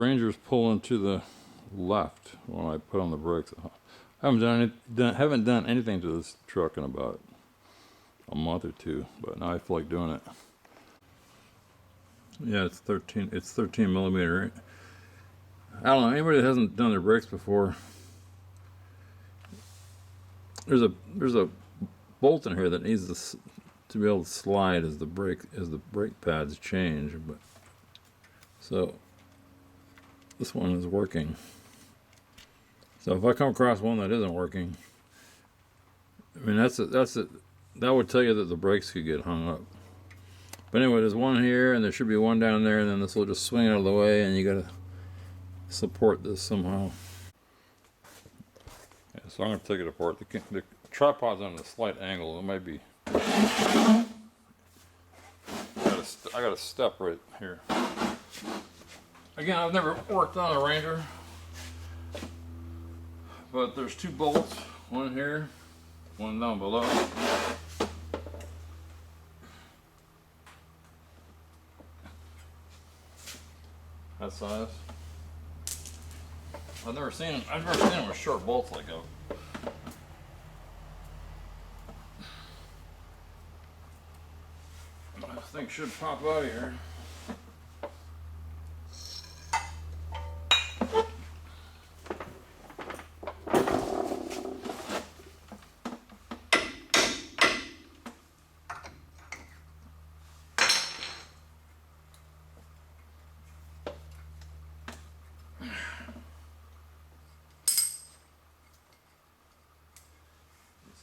Ranger's pulling to the left when I put on the brakes. I haven't done anything to this truck in about a month or two, but now I feel like doing it. Yeah, it's 13. It's 13 millimeter. I don't know, anybody that hasn't done their brakes before. There's a bolt in here that needs to be able to slide as the brake pads change. But so this one is working. So if I come across one that isn't working, I mean that would tell you that the brakes could get hung up. But anyway, there's one here, and there should be one down there, and then this will just swing out of the way, and you gotta support this somehow. Yeah, so I'm gonna take it apart. The tripod's on a slight angle. It might be. I got a step right here. Again, I've never worked on a Ranger, but there's two bolts, one here, one down below. That size. I've never seen them with short bolts like that. This thing should pop out of here.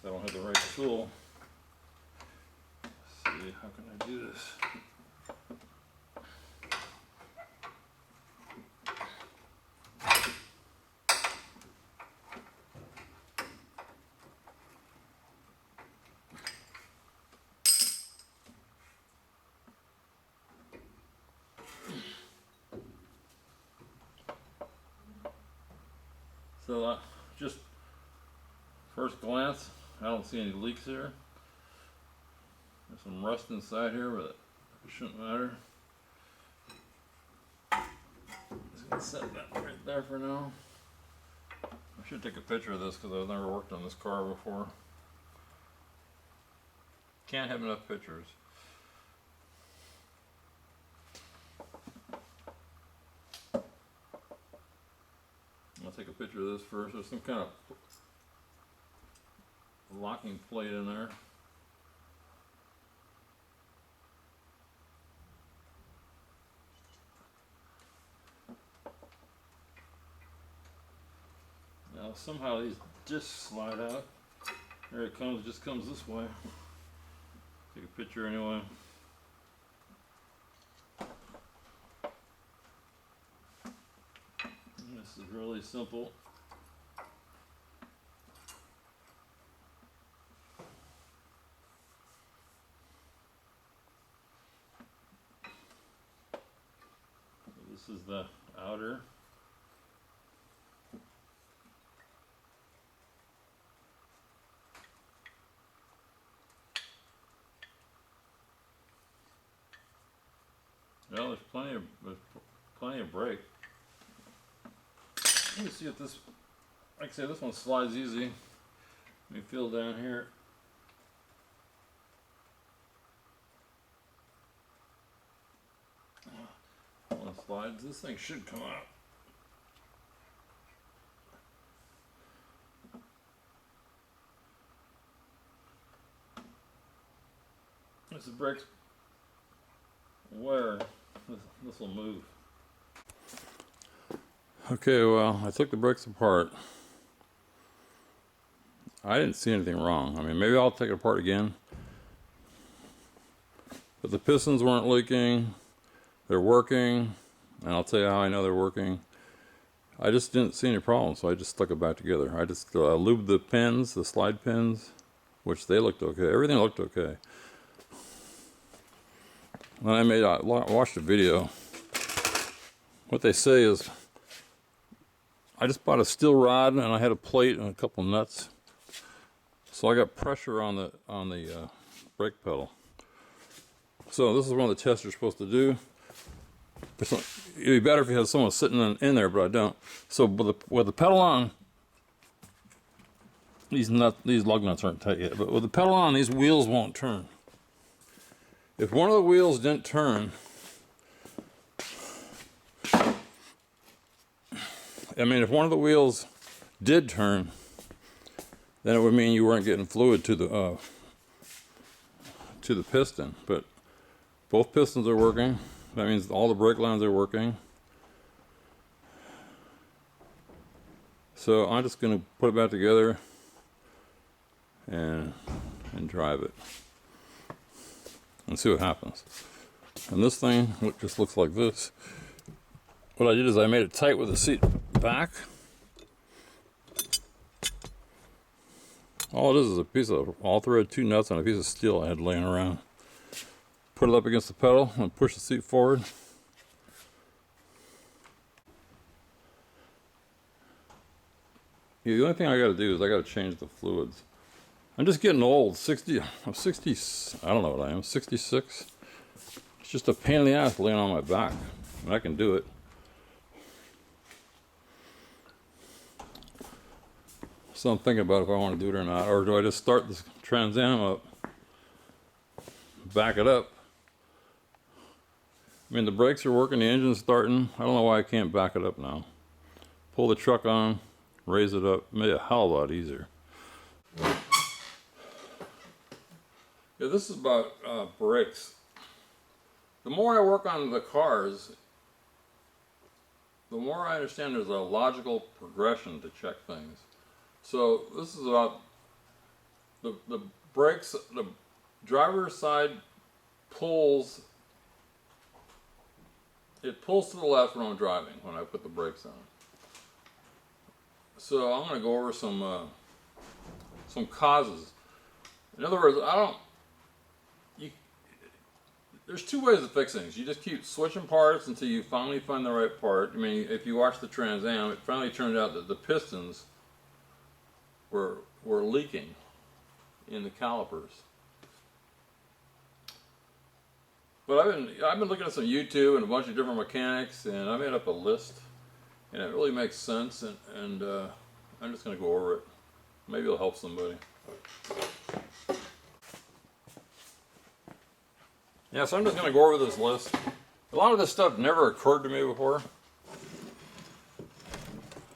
I don't have the right tool. Let's see, how can I do this? So just first glance, I don't see any leaks here. There's some rust inside here, but it shouldn't matter. Just gonna set that right there for now. I should take a picture of this because I've never worked on this car before. Can't have enough pictures. I'll take a picture of this first. There's some kind of locking plate in there. Now somehow these discs slide out. There it comes, just comes this way. Take a picture anyway. And this is really simple. This is the outer. Well, there's plenty of brake. Let me see if this, like I say, this one slides easy. Let me feel down here. One slides. This thing should come out. As the brakes wear, this will move. Okay, well, I took the brakes apart. I didn't see anything wrong. I mean, maybe I'll take it apart again. But the pistons weren't leaking. They're working. And I'll tell you how I know they're working. I just didn't see any problems, so I just stuck it back together. I just lubed the pins, the slide pins, which they looked okay. Everything looked okay. When I watched a video, what they say is, I just bought a steel rod and I had a plate and a couple nuts, so I got pressure on the brake pedal. So this is one of the tests you're supposed to do. It'd be better if you had someone sitting in there, but I don't. So with the pedal on, these lug nuts aren't tight yet, but with the pedal on, these wheels won't turn. If one of the wheels didn't turn, I mean, if one of the wheels did turn, then it would mean you weren't getting fluid to the piston. But both pistons are working. That means all the brake lines are working. So I'm just going to put it back together and drive it and see what happens. And this thing just looks like this. What I did is I made it tight with the seat back. All it is a piece of all-thread, 2 nuts, and a piece of steel I had laying around. Put it up against the pedal and push the seat forward. Yeah, the only thing I got to do is I got to change the fluids. I'm just getting old. I'm 60. I don't know what I am. 66. It's just a pain in the ass laying on my back, and I can do it. So I'm thinking about if I want to do it or not, or do I just start this Trans Am up, back it up. I mean, the brakes are working, the engine's starting. I don't know why I can't back it up now. Pull the truck on, raise it up, made it a hell of a lot easier. Yeah, this is about brakes. The more I work on the cars, the more I understand there's a logical progression to check things. So this is about the brakes, the driver's side pulls, it pulls to the left when I'm driving, when I put the brakes on. So I'm going to go over some causes. In other words, there's 2 ways to fix things. You just keep switching parts until you finally find the right part. I mean, if you watch the Trans Am, it finally turned out that the pistons were leaking in the calipers. But I've been looking at some YouTube and a bunch of different mechanics, and I made up a list, and it really makes sense. And I'm just going to go over it. Maybe it'll help somebody. Yeah, so I'm just going to go over this list. A lot of this stuff never occurred to me before.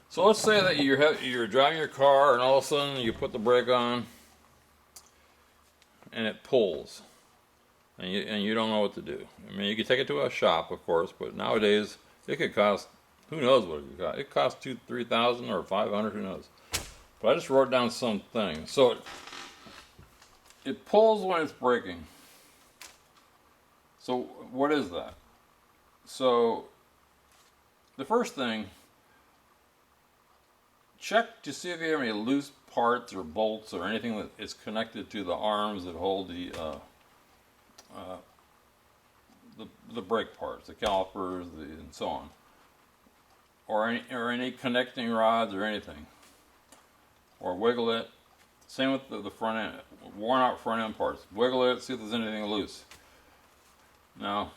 So let's say that you're driving your car and all of a sudden you put the brake on and it pulls and you don't know what to do. I mean, you could take it to a shop, of course, but nowadays it could cost, who knows what it could cost. It costs $2,000-3,000 or $500, who knows. But I just wrote down some things. So it pulls when it's braking. So what is that? So the first thing, check to see if you have any loose parts or bolts or anything that is connected to the arms that hold the brake parts, the calipers, and so on, or any connecting rods or anything, or wiggle it. Same with the front end, worn out front end parts. Wiggle it, see if there's anything loose. Now,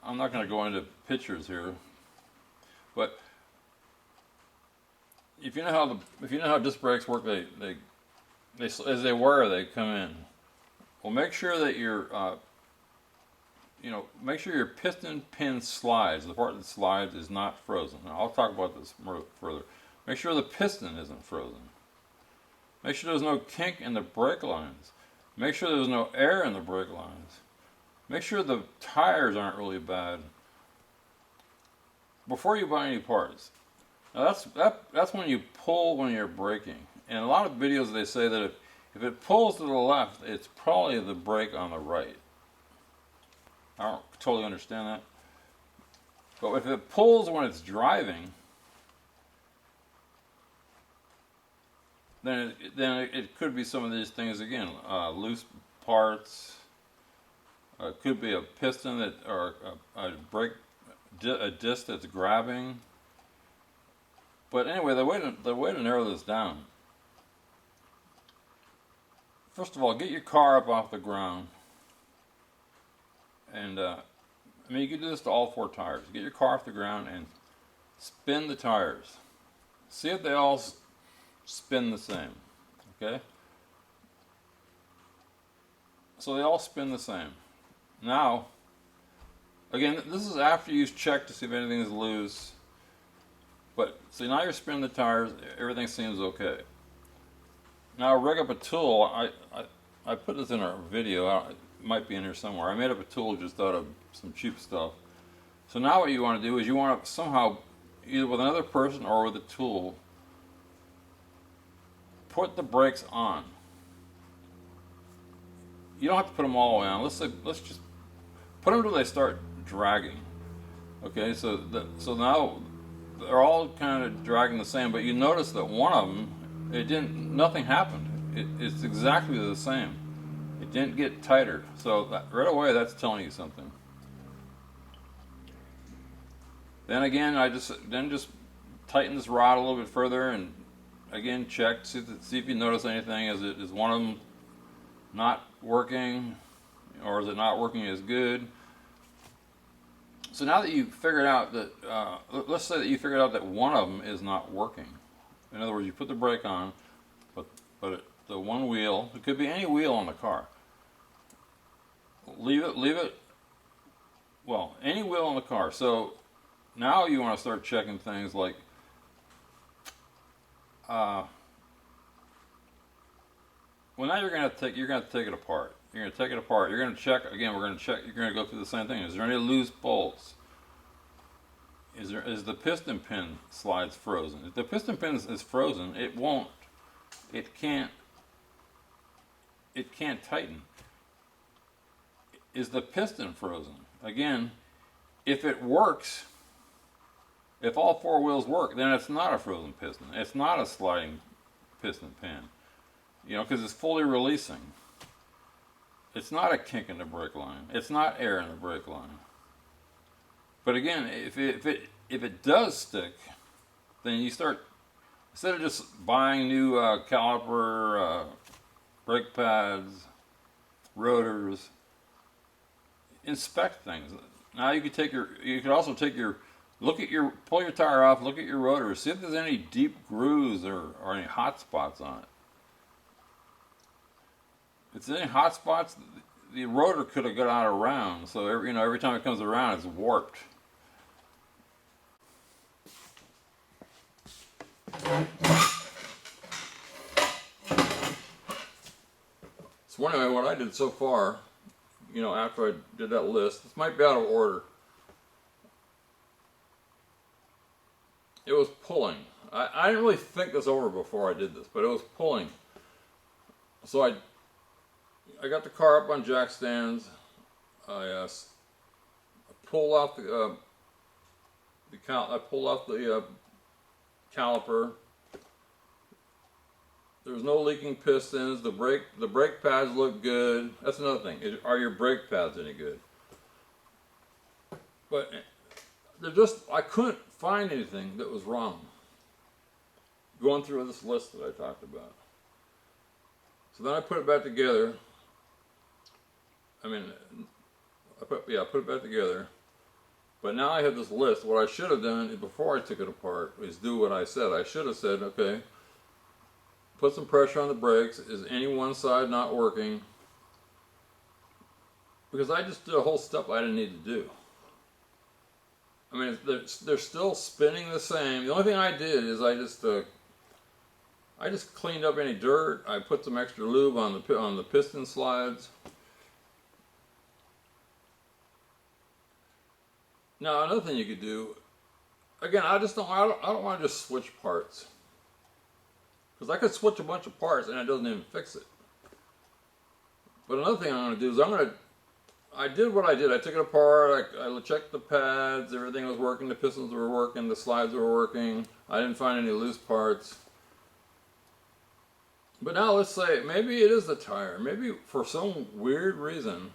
I'm not going to go into pictures here, but if you know how disc brakes work, they as they wear, they come in. Well, make sure that make sure your piston pin slides. The part that slides is not frozen. Now, I'll talk about this more further. Make sure the piston isn't frozen. Make sure there's no kink in the brake lines. Make sure there's no air in the brake lines. Make sure the tires aren't really bad before you buy any parts. Now that's when you pull when you're braking. And a lot of videos they say that if it pulls to the left, it's probably the brake on the right. I don't totally understand that. But if it pulls when it's driving, then it could be some of these things again, loose parts. It could be a piston or a disc that's grabbing. But anyway, the way to narrow this down. First of all, get your car up off the ground and I mean, you could do this to all 4 tires. Get your car off the ground and spin the tires. See if they all spin the same. Okay? So they all spin the same. Now, again, this is after you've checked to see if anything is loose. But, so now you're spinning the tires, everything seems okay. Now rig up a tool. I put this in our video, it might be in here somewhere. I made up a tool just out of some cheap stuff. So now what you want to do is you want to somehow, either with another person or with a tool, put the brakes on. You don't have to put them all the way on. Let's just put them until they start dragging. Okay, so now they're all kind of dragging the same, but you notice that one of them, nothing happened. It's exactly the same. It didn't get tighter. So right away, that's telling you something. Then again, just tighten this rod a little bit further, and again check, see if you notice anything. Is one of them not working, or is it not working as good? So now that you've figured out that, let's say that you figured out that one of them is not working. In other words, you put the brake on, but the one wheel, it could be any wheel on the car. Leave it, well, any wheel on the car. So now you want to start checking things like, well, now you're going to take it apart. You're going to take it apart. You're going to check, again, you're going to go through the same thing. Is there any loose bolts? Is the piston pin slides frozen? If the piston pin is frozen, it can't tighten. Is the piston frozen? Again, if it works, if all 4 wheels work, then it's not a frozen piston. It's not a sliding piston pin. You know, because it's fully releasing. It's not a kink in the brake line. It's not air in the brake line. But again, if it does stick, then you start, instead of just buying new caliper, brake pads, rotors, inspect things. Now you could also pull your tire off, look at your rotors, see if there's any deep grooves or any hot spots on it. If there's any hot spots, the rotor could have got out of round, so every time it comes around, it's warped. So anyway, what I did so far, after I did that list, this might be out of order. It was pulling. I didn't really think this over before I did this, but it was pulling. So I got the car up on jack stands. I pulled off the caliper. There was no leaking pistons. The brake pads look good. That's another thing. Are your brake pads any good? But I couldn't find anything that was wrong. Going through this list that I talked about. So then I put it back together. I put it back together. But now I have this list. What I should have done before I took it apart is do what I said. I should have said, okay, put some pressure on the brakes. Is any one side not working? Because I just did a whole step I didn't need to do. They're still spinning the same. The only thing I did is I just cleaned up any dirt. I put some extra lube on the piston slides. Now another thing you could do, again, I don't want to just switch parts, because I could switch a bunch of parts and it doesn't even fix it. But another thing I'm going to do is I did what I did. I took it apart. I checked the pads. Everything was working. The pistons were working. The slides were working. I didn't find any loose parts. But now let's say maybe it is the tire. Maybe for some weird reason,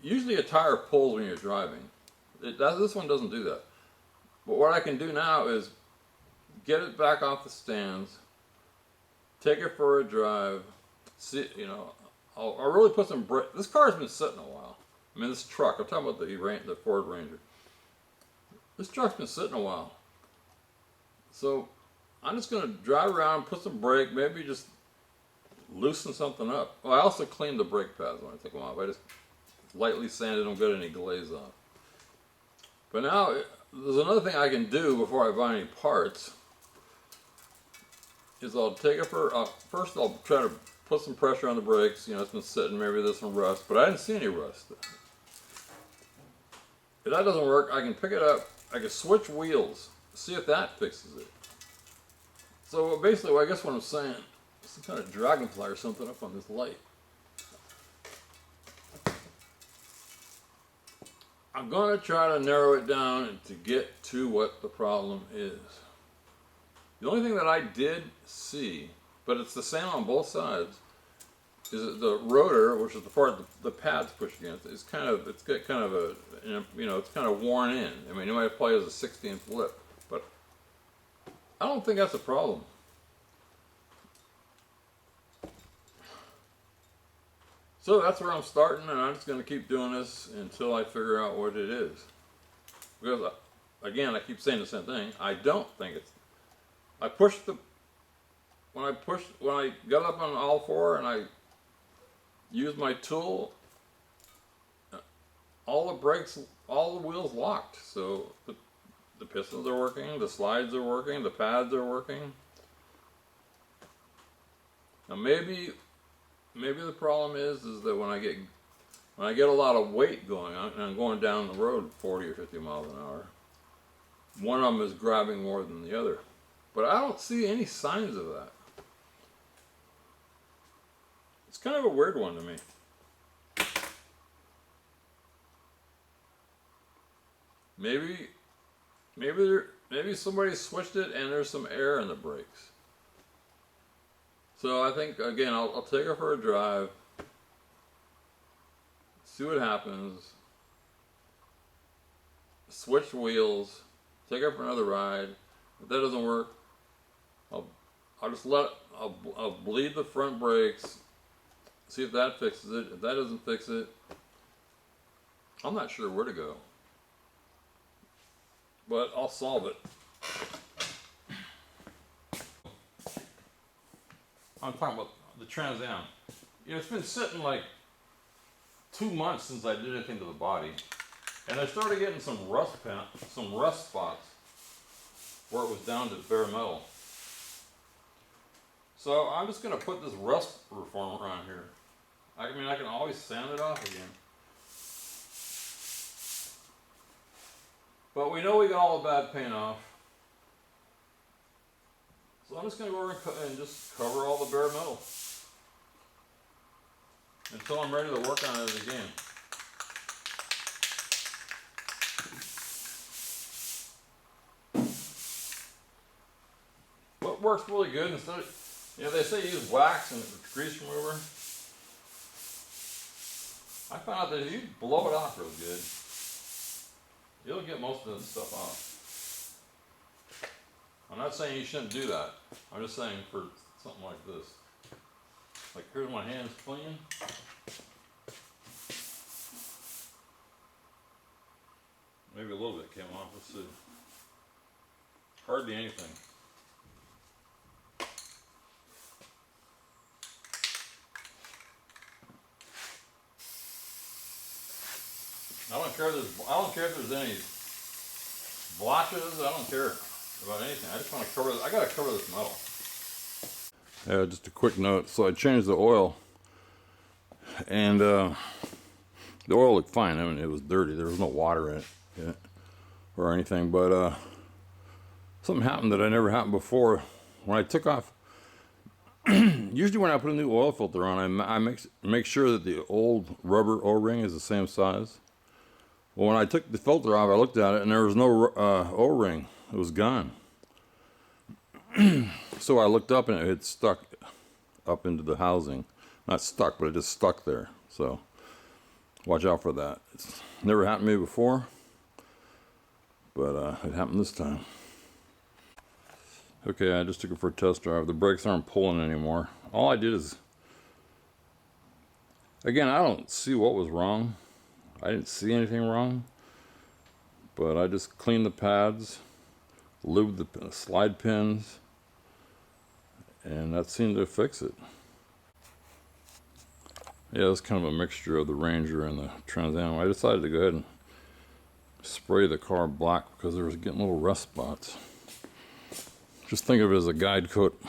usually a tire pulls when you're driving. This one doesn't do that. But what I can do now is get it back off the stands, take it for a drive, see, I'll really put some brake. This car's been sitting a while. I mean, this truck, I'm talking about the Ford Ranger. This truck's been sitting a while. So I'm just going to drive around, put some brake, maybe just loosen something up. Well, I also clean the brake pads when I take them off. I just lightly sanded them, got any glaze off. But now, there's another thing I can do before I buy any parts. Is I'll take it for, first I'll try to put some pressure on the brakes. You know, it's been sitting, maybe there's some rust, but I didn't see any rust. If that doesn't work, I can pick it up, I can switch wheels, see if that fixes it. So basically, well, I guess what I'm saying, some kind of dragonfly or something up on this light. I'm going to try to narrow it down and to get to what the problem is. The only thing that I did see, but it's the same on both sides, is that the rotor, which is the part the pad's pushed against, it's got kind of a, you know, it's kind of worn in. I mean, it might play as a 16th lip, but I don't think that's a problem. So that's where I'm starting, and I'm just going to keep doing this until I figure out what it is. Because, again, I keep saying the same thing. I don't think it's. I pushed the. When I got up on all four and I used my tool, all the brakes, all the wheels locked. So the pistons are working, the slides are working, the pads are working. Now maybe the problem is that when I get a lot of weight going on and I'm going down the road 40 or 50 miles an hour, one of them is grabbing more than the other. But I don't see any signs of that. It's kind of a weird one to me. Maybe somebody switched it and there's some air in the brakes. So I think, again, I'll take her for a drive, see what happens, switch wheels, take her for another ride. If that doesn't work, I'll bleed the front brakes, see if that fixes it. If that doesn't fix it, I'm not sure where to go, but I'll solve it. I'm talking about the Trans Am. You know, it's been sitting like 2 months since I did anything to the body, and I started getting some rust spots where it was down to bare metal. So I'm just going to put this rust reformer on here. I mean, I can always sand it off again. But we know we got all the bad paint off. So I'm just going to go over and just cover all the bare metal until I'm ready to work on it again. What works really good, instead of, you know, they say use wax and grease remover. I found out that if you blow it off real good, you'll get most of the stuff off. I'm not saying you shouldn't do that. I'm just saying for something like this. Like, here's my hands clean. Maybe a little bit came off. Let's see. Hardly anything. I don't care if there's any blotches. I don't care about anything. I just want to cover. I gotta cover this metal. Yeah, just a quick note. So I changed the oil, and the oil looked fine. I mean, it was dirty. There was no water in it yet, or anything. But something happened that I never happened before. When I took off, usually when I put a new oil filter on, I make sure that the old rubber O-ring is the same size. Well, when I took the filter off, I looked at it, and there was no O-ring. It was gone. So I looked up, and it had stuck up into the housing. Not stuck, but it just stuck there. So watch out for that. It's never happened to me before, but it happened this time. Okay, I just took it for a test drive. The brakes aren't pulling anymore. All I did is, again, I don't see what was wrong. I didn't see anything wrong, but I just cleaned the pads, lubed the slide pins, and that seemed to fix it. Yeah, it's kind of a mixture of the Ranger and the Trans Am. I decided to go ahead and spray the car black because there was getting little rust spots. Just think of it as a guide coat.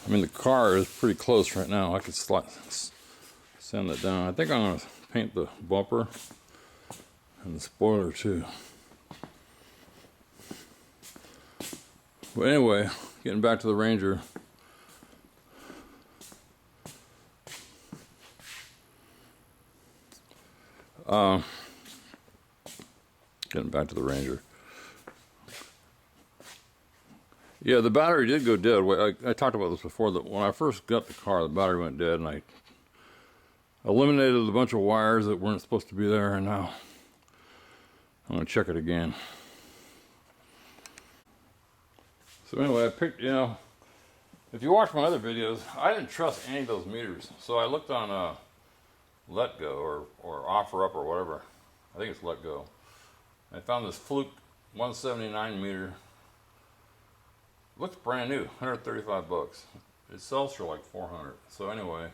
I mean, the car is pretty close right now. I could sand that down. I think I'm going to paint the bumper and the spoiler too. But anyway, getting back to the Ranger. Yeah, the battery did go dead. I talked about this before, that when I first got the car, the battery went dead, and I eliminated a bunch of wires that weren't supposed to be there, and now I'm going to check it again. So anyway, I picked, if you watch my other videos, I didn't trust any of those meters. So I looked on Letgo or OfferUp or whatever. I think it's Letgo. I found this Fluke 179 meter. Looks brand new, 135 bucks. It sells for like 400. So anyway,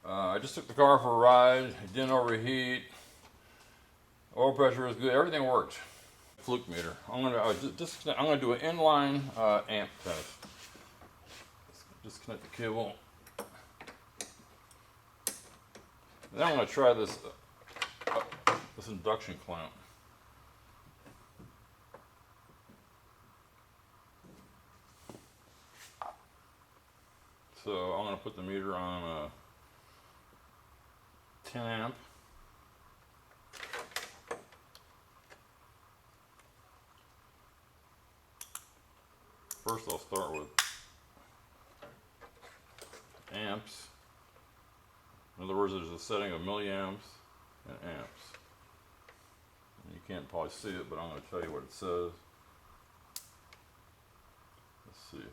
I just took the car for a ride. It didn't overheat. Oil pressure was good. Everything worked. Fluke meter. I'm gonna do an inline amp test. Disconnect the cable. Then I'm gonna try this induction clamp. So I'm going to put the meter on 10 amp. First I'll start with amps. In other words, there's a setting of milliamps and amps. And you can't probably see it, but I'm going to tell you what it says. Let's see here.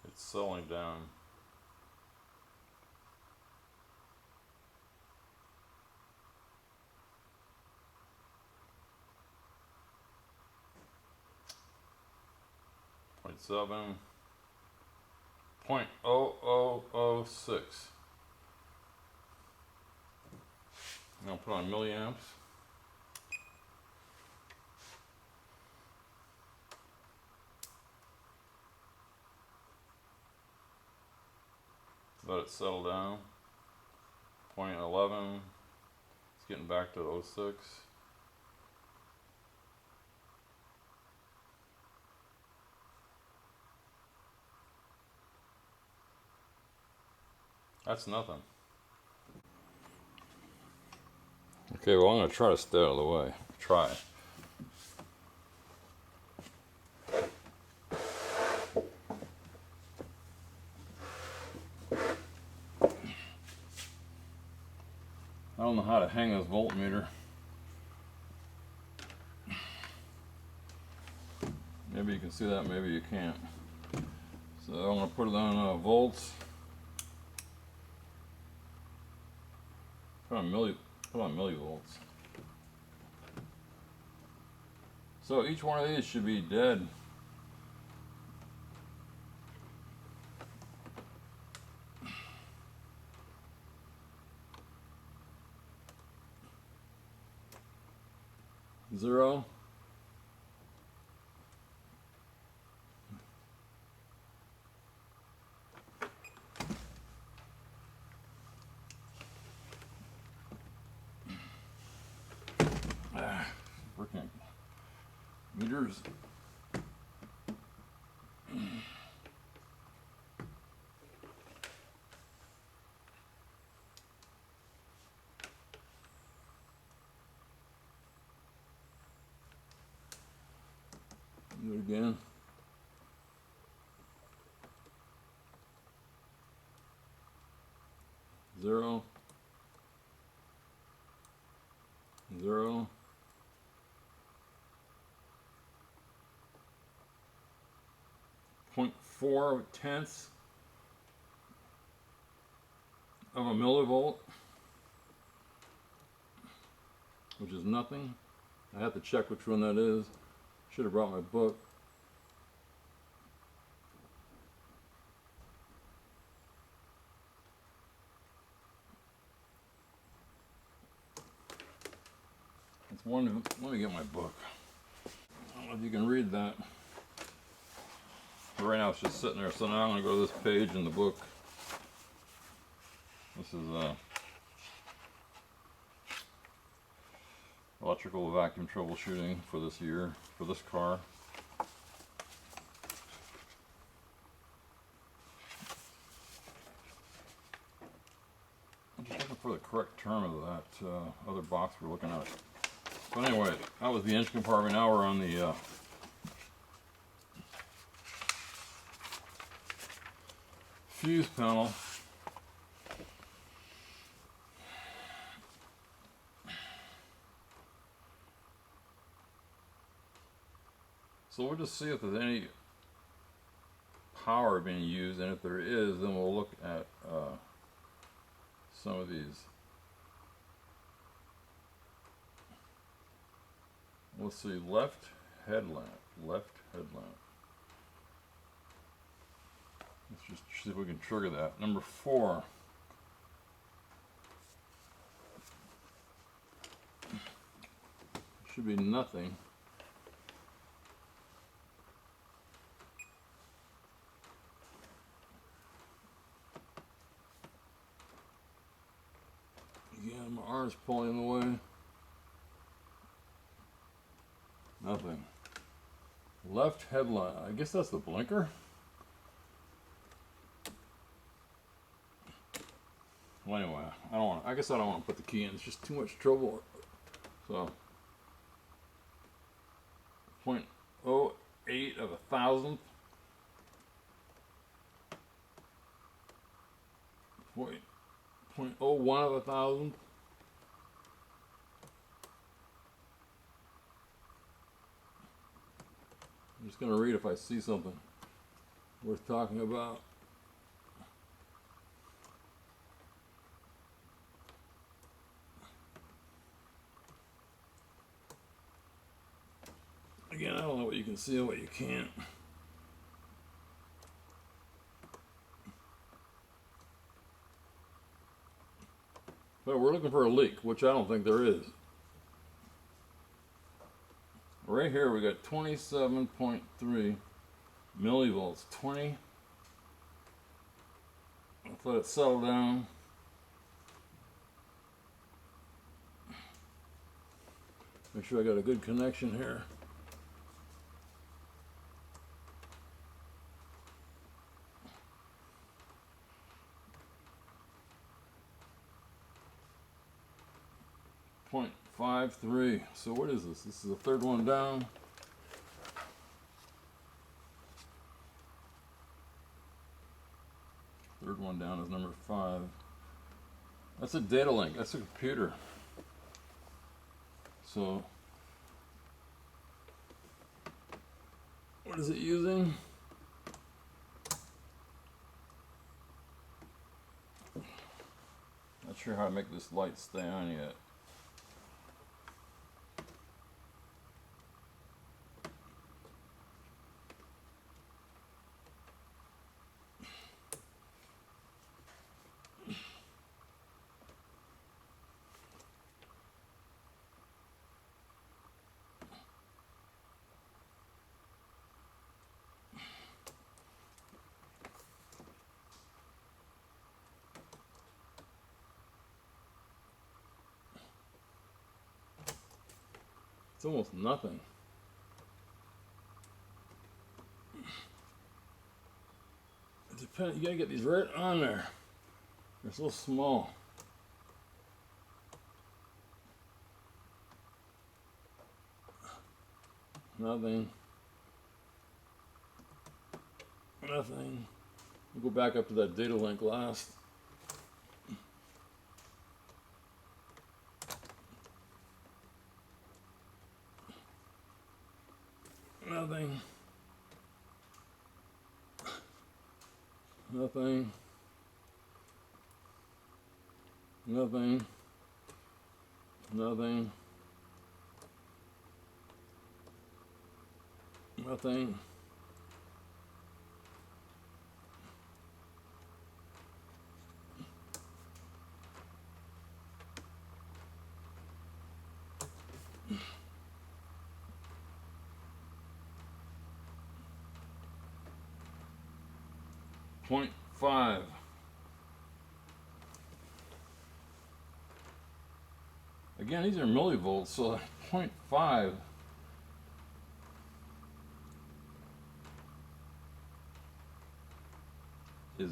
It's settling down. .7, 0.0006. Now I'll put on milliamps. Let it settle down. 0.11. It's getting back to 06. That's nothing. Okay, well I'm going to try to stay out of the way. Try. I don't know how to hang this voltmeter. Maybe you can see that, maybe you can't. So I'm going to put it on volts. Put on millivolts. So each one of these should be dead. Zero. Freaking meters. Do it again. Zero. 0. .4 tenths of a millivolt, which is nothing. I have to check which one that is. Should have brought my book. It's one. Let me get my book. I don't know if you can read that. But right now it's just sitting there, so now I'm going to go to this page in the book. This is electrical vacuum troubleshooting for this year, for this car. I'm just looking for the correct term of that other box we're looking at. But anyway, that was the engine compartment. Now we're on the fuse panel. So we'll just see if there's any power being used, and if there is, then we'll look at some of these. Let's see, left headlamp. Let's just see if we can trigger that. Number 4. Should be nothing. Again, my arm's pulling in the way. Nothing. Left headlight. I guess that's the blinker. Well, anyway, I guess I don't want to put the key in. It's just too much trouble. So, 0.08 of a thousandth. 0.01 of a thousandth. I'm just going to read if I see something worth talking about. Again, I don't know what you can see and what you can't. But we're looking for a leak, which I don't think there is. Right here we got 27.3 millivolts. 20. Let's let it settle down. Make sure I got a good connection here. .53. So what is this? This is the third one down. Third one down is number 5. That's a data link. That's a computer. So what is it using? Not sure how to make this light stay on yet. It's almost nothing. It depends. You gotta get these right on there. They're so small. Nothing. Nothing. We'll go back up to that data link last. Nothing. Nothing. Nothing. Nothing. Nothing. Point 0.5. Again, these are millivolts, so 0.5 is,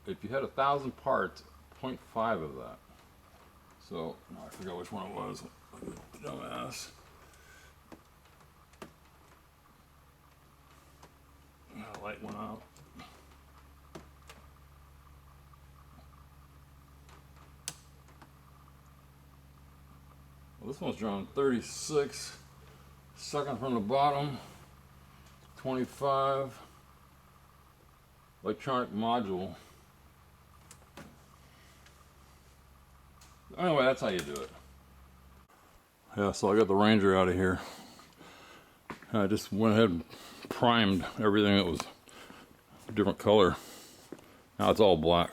if you had 1,000 parts, 0.5 of that. So, no, I forgot which one it was. Dumbass. The light went out. Well, this one's drawn 36, second from the bottom, 25, electronic module. Anyway, that's how you do it. Yeah, so I got the Ranger out of here. I just went ahead and primed everything that was a different color. Now it's all black.